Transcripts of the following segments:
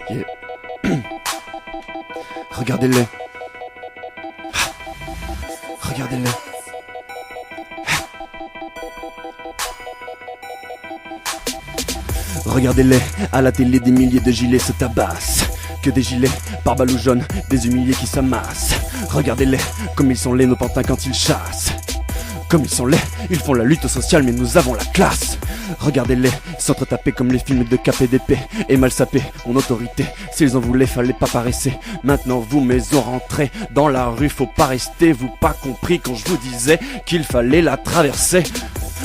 Yeah. Regardez-les. Regardez-les. Regardez-les, à la télé des milliers de gilets se tabassent. Que des gilets, par balou jaune, des humiliés qui s'amassent. Regardez-les, comme ils sont laids nos pantins quand ils chassent. Comme ils sont laids, ils font la lutte sociale mais nous avons la classe. Regardez-les, s'entretaper comme les films de KPDP. Et mal saper, mon autorité, s'ils en voulaient fallait pas paresser. Maintenant vous maison rentrez dans la rue, faut pas rester. Vous pas compris quand je vous disais qu'il fallait la traverser.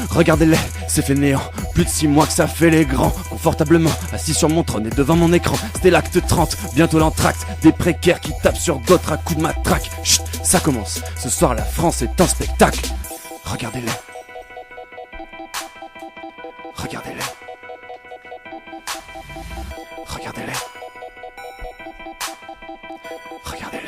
Regardez-les, c'est fainéant, plus de 6 mois que ça fait les grands. Confortablement, assis sur mon trône et devant mon écran. C'était l'acte 30, bientôt l'entracte. Des précaires qui tapent sur d'autres à coups de matraque. Chut, ça commence, ce soir la France est en spectacle. Regardez-les. Regardez-les. Regardez-les. Regardez-les.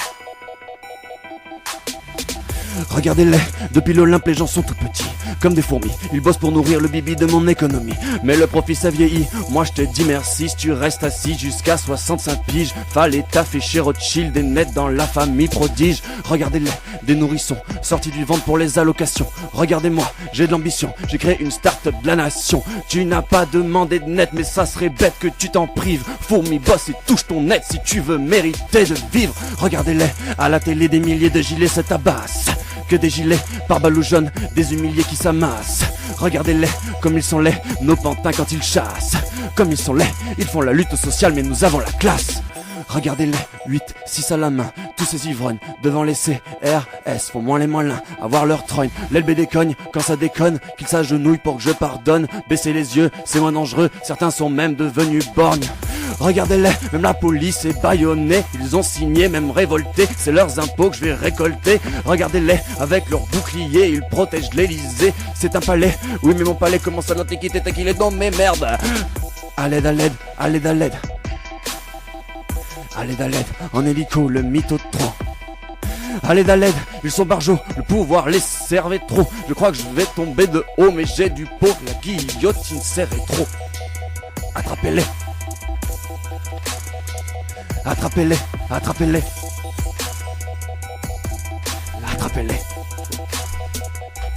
Regardez-les, depuis l'Olympe les gens sont tout petits, comme des fourmis, ils bossent pour nourrir le bibi de mon économie. Mais le profit ça vieillit, moi je te dis merci si tu restes assis jusqu'à 65 piges. Fallait taffer chez Rothschild et net dans la famille prodige. Regardez-les, des nourrissons, sortis du ventre pour les allocations. Regardez-moi, j'ai de l'ambition, j'ai créé une start-up de la nation. Tu n'as pas demandé de net mais ça serait bête que tu t'en prives. Fourmi, bosse et touche ton net si tu veux mériter de vivre. Regardez-les, à la télé des milliers de gilets se tabassent. Que des gilets, par balou jaune, des humiliés qui s'amassent. Regardez-les, comme ils sont laids, nos pantins quand ils chassent. Comme ils sont laids, ils font la lutte sociale mais nous avons la classe. Regardez-les, 8, 6 à la main, tous ces ivrognes, devant les CRS, font moins les malins, avoir leur trogne. L'LB décogne, quand ça déconne, qu'ils s'agenouillent pour que je pardonne. Baissez les yeux, c'est moins dangereux, certains sont même devenus borgnes. Regardez-les, même la police est bâillonnée. Ils ont signé, même révoltés. C'est leurs impôts que je vais récolter. Regardez-les, avec leurs boucliers, ils protègent l'Elysée. C'est un palais, oui mais mon palais commence à l'antiquité tant qu'il est dans mes merdes. À l'aide, à l'aide, à l'aide, à l'aide. À l'aide, en hélico, le mytho de Troie. À l'aide, ils sont barjots, le pouvoir les servait trop. Je crois que je vais tomber de haut, mais j'ai du pot, la guillotine serrait trop. Attrapez-les. Attrapez-les, attrapez-les. Attrapez-les.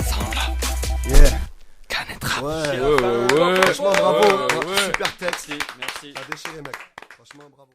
Sangla. Yeah. Canetra. Ouais. Franchement bravo. Super texte. Merci. T'as déchiré mec. Franchement bravo.